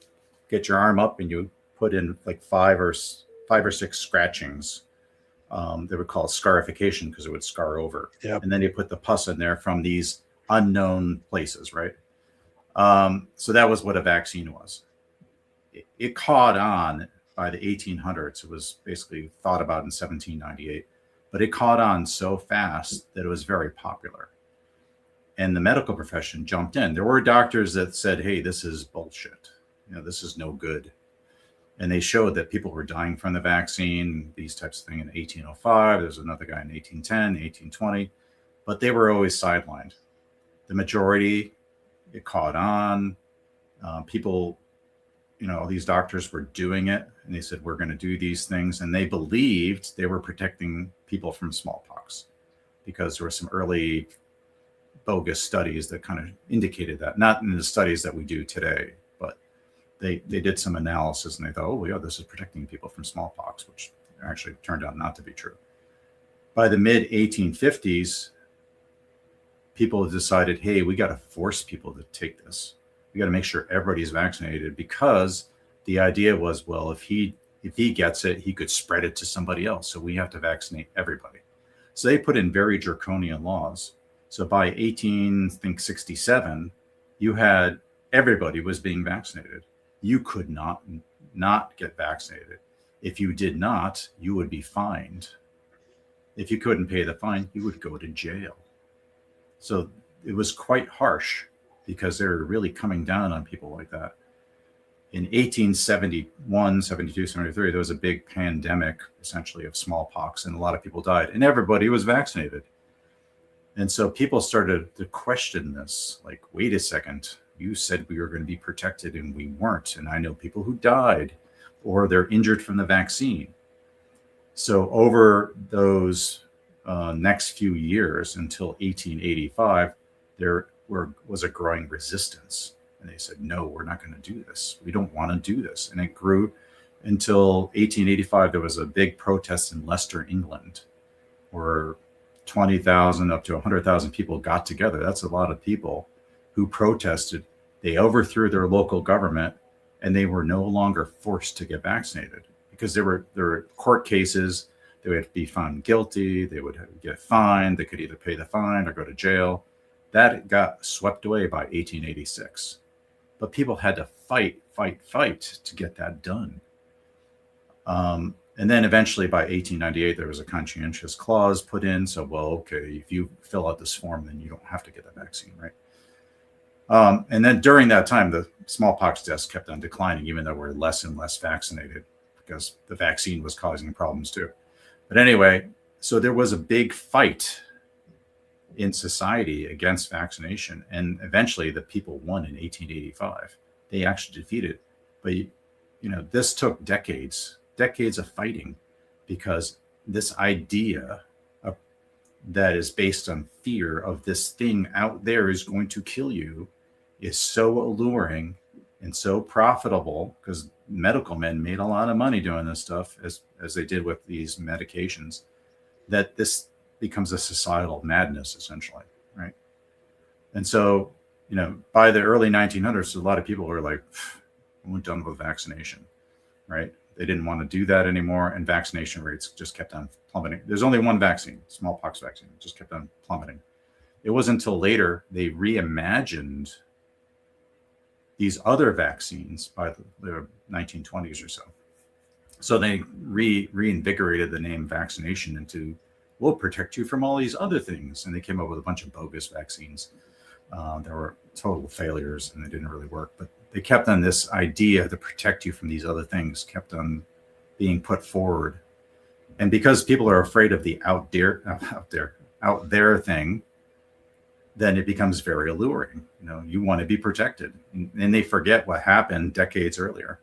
get your arm up and you put in like five or six scratchings. They would call it scarification because it would scar over. Yep. And then you put the pus in there from these unknown places, right? So that was what a vaccine was. It caught on by the 1800s. It was basically thought about in 1798, but it caught on so fast that it was very popular. And the medical profession jumped in. There were doctors that said, hey, this is bullshit. This is no good. And they showed that people were dying from the vaccine, these types of things in 1805. There's another guy in 1810, 1820, but they were always sidelined. The majority, it caught on. People, these doctors were doing it, and they said, we're going to do these things. And they believed they were protecting people from smallpox because there were some early bogus studies that kind of indicated that, not in the studies that we do today, but they did some analysis and they thought, oh, yeah, this is protecting people from smallpox, which actually turned out not to be true. By the mid 1850s, people decided, hey, we got to force people to take this. We got to make sure everybody's vaccinated, because the idea was, well, if he gets it, he could spread it to somebody else. So we have to vaccinate everybody. So they put in very draconian laws. So by 1867, you had everybody was being vaccinated. You could not get vaccinated. If you did not, you would be fined. If you couldn't pay the fine, you would go to jail. So it was quite harsh because they were really coming down on people like that. In 1871, 72, 73, there was a big pandemic, essentially, of smallpox, and a lot of people died, and everybody was vaccinated. And so people started to question this, like, wait a second, you said we were going to be protected and we weren't. And I know people who died or they're injured from the vaccine. So over those next few years until 1885, there was a growing resistance. And they said, no, we're not going to do this. We don't want to do this. And it grew until 1885. There was a big protest in Leicester, England, where 20,000 up to 100,000 people got together. That's a lot of people who protested. They overthrew their local government, and they were no longer forced to get vaccinated because there were court cases. They would be found guilty. They would get fined. They could either pay the fine or go to jail. That got swept away by 1886. But people had to fight to get that done. And then eventually by 1898, there was a conscientious clause put in. So, well, okay, if you fill out this form, then you don't have to get the vaccine, right? And then during that time, the smallpox deaths kept on declining, even though we're less and less vaccinated because the vaccine was causing problems too. But anyway, so there was a big fight in society against vaccination. And eventually the people won in 1885. They actually defeated. But, this took decades of fighting because this idea that is based on fear of this thing out there is going to kill you is so alluring and so profitable because medical men made a lot of money doing this stuff as they did with these medications, that this becomes a societal madness essentially, right? And so, by the early 1900s, a lot of people were like, we're done with vaccination, right? They didn't want to do that anymore, and vaccination rates just kept on plummeting. There's only one vaccine, smallpox vaccine, it just kept on plummeting. It wasn't until later they reimagined these other vaccines by the 1920s or so. So they reinvigorated the name vaccination into, we'll protect you from all these other things. And they came up with a bunch of bogus vaccines. There were total failures and they didn't really work, but they kept on this idea to protect you from these other things, kept on being put forward. And because people are afraid of the out there thing, then it becomes very alluring. You want to be protected. And they forget what happened decades earlier.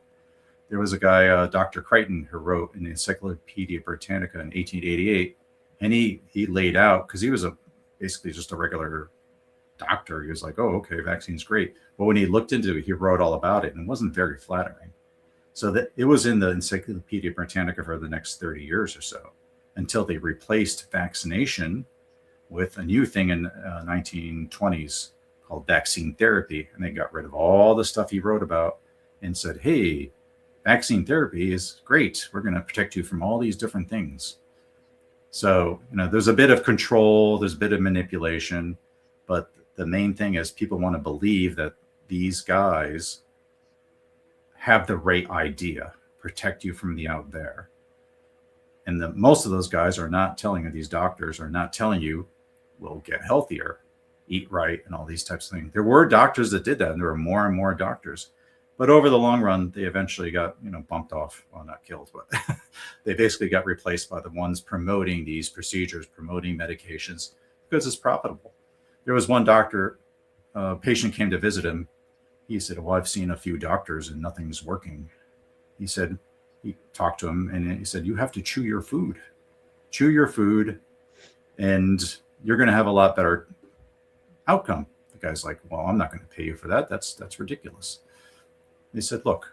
There was a guy, Dr. Crichton, who wrote in the Encyclopedia Britannica in 1888, and he laid out, because he was basically just a regular doctor. He was like, oh, okay, vaccine's great. But when he looked into it, he wrote all about it, and it wasn't very flattering. So that it was in the Encyclopedia Britannica for the next 30 years or so, until they replaced vaccination with a new thing in 1920s called vaccine therapy. And they got rid of all the stuff he wrote about and said, hey, vaccine therapy is great. We're going to protect you from all these different things. So, there's a bit of control, there's a bit of manipulation, but the main thing is people want to believe that these guys have the right idea, protect you from the out there. And most of those guys are not telling you, these doctors are not telling you, we'll get healthier, eat right, and all these types of things. There were doctors that did that, and there were more and more doctors. But over the long run, they eventually got, bumped off. Well, not killed, but they basically got replaced by the ones promoting these procedures, promoting medications, because it's profitable. There was one doctor, a patient came to visit him. He said, well, I've seen a few doctors and nothing's working. He said, he talked to him and he said, you have to chew your food, and you're going to have a lot better outcome. The guy's like, well, I'm not going to pay you for that. That's ridiculous. They said, look,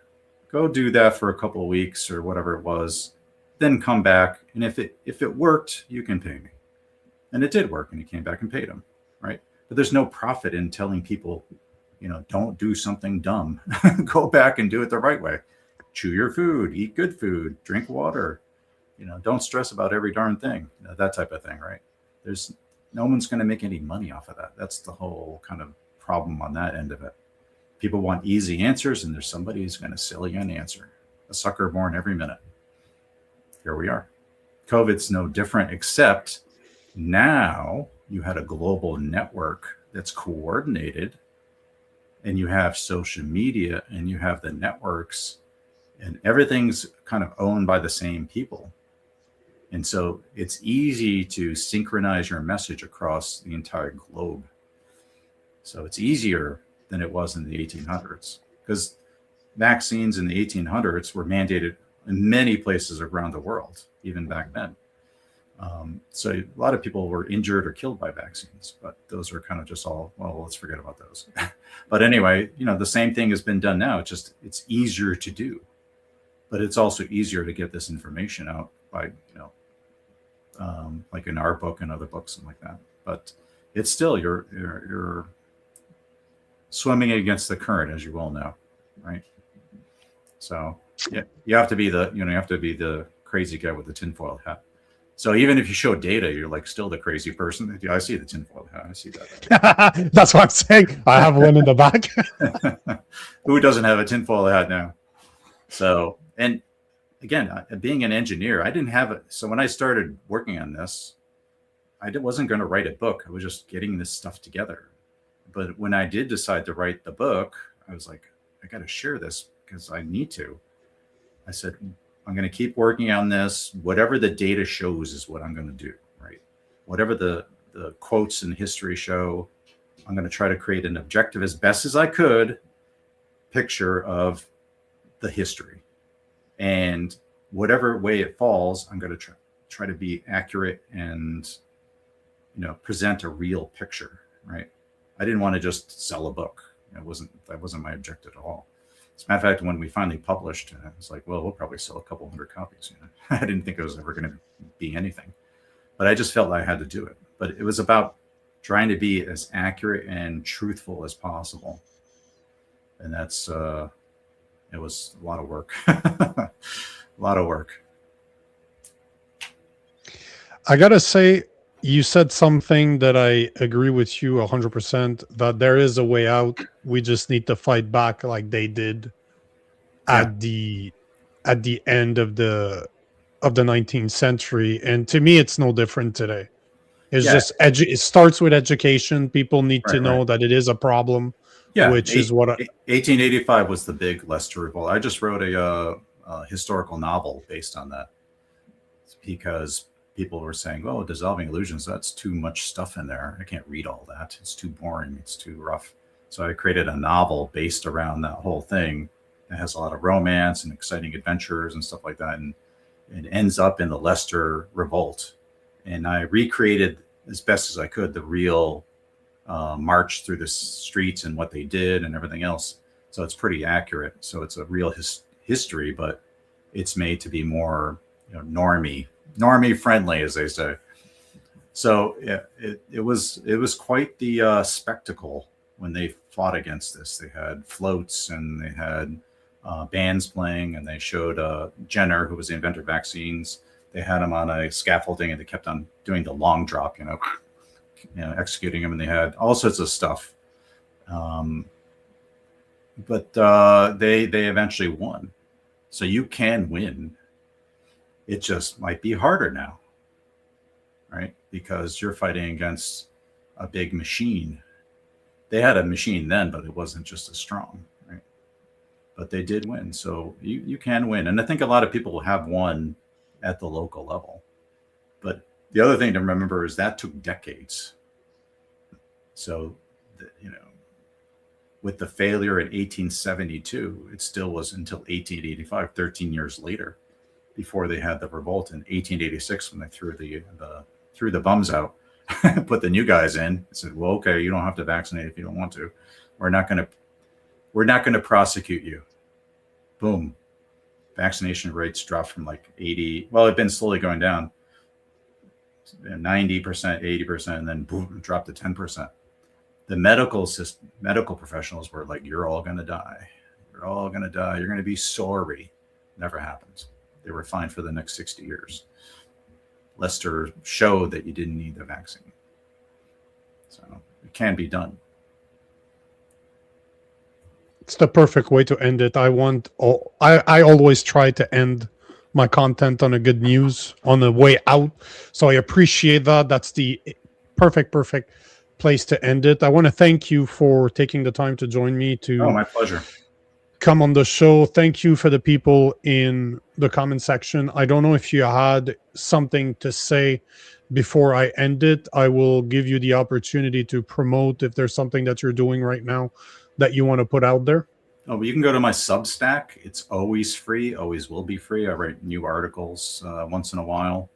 go do that for a couple of weeks or whatever it was, then come back. And if it worked, you can pay me. And it did work. And he came back and paid him. Right. But there's no profit in telling people, don't do something dumb. Go back and do it the right way. Chew your food, eat good food, drink water, don't stress about every darn thing, that type of thing. Right. No one's going to make any money off of that. That's the whole kind of problem on that end of it. People want easy answers, and there's somebody who's going to sell you an answer. A sucker born every minute. Here we are. COVID's no different, except now you had a global network that's coordinated, and you have social media, and you have the networks, and everything's kind of owned by the same people. And so it's easy to synchronize your message across the entire globe. So it's easier than it was in the 1800s, because vaccines in the 1800s were mandated in many places around the world, even back then. So a lot of people were injured or killed by vaccines, but those are kind of just all, well, let's forget about those. But anyway, the same thing has been done now. It's easier to do, but it's also easier to get this information out by, like in our book and other books and like that. But it's still you're swimming against the current, as you well know, right? So yeah, you have to be the crazy guy with the tinfoil hat. So even if you show data, you're like still the crazy person. Yeah, I see the tinfoil hat. I see that. That's what I'm saying. I have one in the back. Who doesn't have a tinfoil hat now? So, and again, being an engineer, I didn't have it. So when I started working on this, wasn't going to write a book. I was just getting this stuff together. But when I did decide to write the book, I was like, I got to share this because I need to. I said, I'm going to keep working on this. Whatever the data shows is what I'm going to do, right? Whatever the quotes in history show, I'm going to try to create an objective as best as I could picture of the history. And whatever way it falls, I'm going to try to be accurate and, present a real picture, right? I didn't want to just sell a book. That wasn't my objective at all. As a matter of fact, when we finally published, I was like, well, we'll probably sell a couple hundred copies. I didn't think it was ever going to be anything, but I just felt I had to do it. But it was about trying to be as accurate and truthful as possible. And that's, it was a lot of work, a lot of work. I got to say, you said something that I agree with you 100%, that there is a way out. We just need to fight back like they did at the end of the 19th century. And to me, it's no different today. It's just it starts with education. People need to know that it is a problem. Yeah, which is what 1885 was the big Leicester Revolt. I just wrote a historical novel based on that because people were saying, "Oh, dissolving illusions, that's too much stuff in there. I can't read all that. It's too boring. It's too rough." So I created a novel based around that whole thing. It has a lot of romance and exciting adventures and stuff like that, and it ends up in the Leicester Revolt. And I recreated as best as I could the real march through the streets and what they did and everything else. So it's pretty accurate. So it's a real history, but it's made to be more normie friendly, as they say. So yeah, it was quite the spectacle when they fought against this. They had floats and they had bands playing, and they showed Jenner, who was the inventor of vaccines. They had him on a scaffolding, and they kept on doing the long drop, executing him, and they had all sorts of stuff. But they eventually won. So you can win. It just might be harder now, right? Because you're fighting against a big machine. They had a machine then, but it wasn't just as strong, right? But they did win. So you can win. And I think a lot of people have won at the local level. But the other thing to remember is that took decades. So, with the failure in 1872, it still was until 1885, 13 years later, before they had the revolt in 1886 when they threw the bums out, put the new guys in, and said, "Well, okay, you don't have to vaccinate if you don't want to. We're not going to prosecute you." Boom. Vaccination rates dropped from like 80. Well, it'd been slowly going down, 90%, 80%, and then boom, dropped to 10%. The medical professionals were like, "You're all going to die. You're all going to die. You're going to be sorry." Never happened. They were fine for the next 60 years. Leicester showed that you didn't need the vaccine. So it can be done. It's the perfect way to end it. I always try to end my content on a good news on the way out. So I appreciate that. That's the perfect place to end it. I want to thank you for taking the time to join me My pleasure. Come on the show. Thank you for the people in the comment section. I don't know if you had something to say before I end it. I will give you the opportunity to promote if there's something that you're doing right now that you want to put out there. Oh, well, you can go to my Substack. It's always free, always will be free. I write new articles once in a while.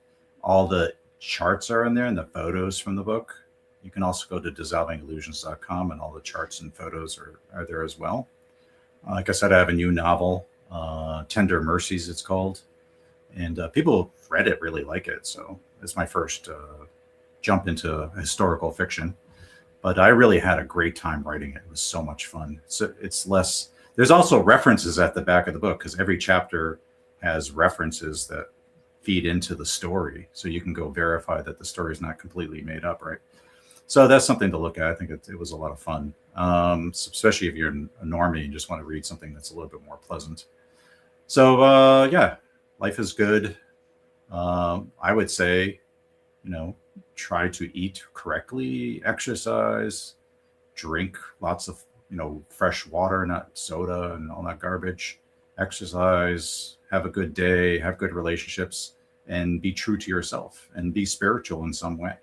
All the charts are in there and the photos from the book. You can also go to dissolvingillusions.com, and all the charts and photos are there as well. Like I said, I have a new novel, Tender Mercies it's called. And people who've read it really like it. So it's my first jump into historical fiction. But I really had a great time writing it. It was so much fun. So it's less. There's also references at the back of the book because every chapter has references that feed into the story, so you can go verify that the story is not completely made up, right? So that's something to look at. I think it was a lot of fun, especially if you're a normie and just want to read something that's a little bit more pleasant. So yeah, life is good. I would say, try to eat correctly, exercise, drink lots of, fresh water, not soda and all that garbage, exercise, have a good day, have good relationships, and be true to yourself and be spiritual in some way.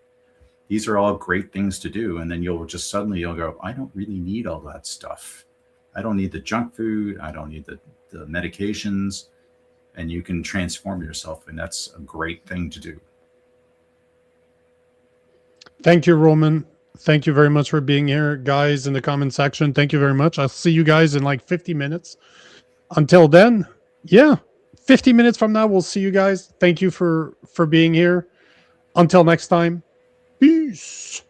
These are all great things to do. And then you'll go, I don't really need all that stuff. I don't need the junk food. I don't need the medications. And you can transform yourself. And that's a great thing to do. Thank you, Roman. Thank you very much for being here, guys, in the comment section. Thank you very much. I'll see you guys in like 50 minutes. Until then, yeah, 50 minutes from now, we'll see you guys. Thank you for being here. Until next time, peace.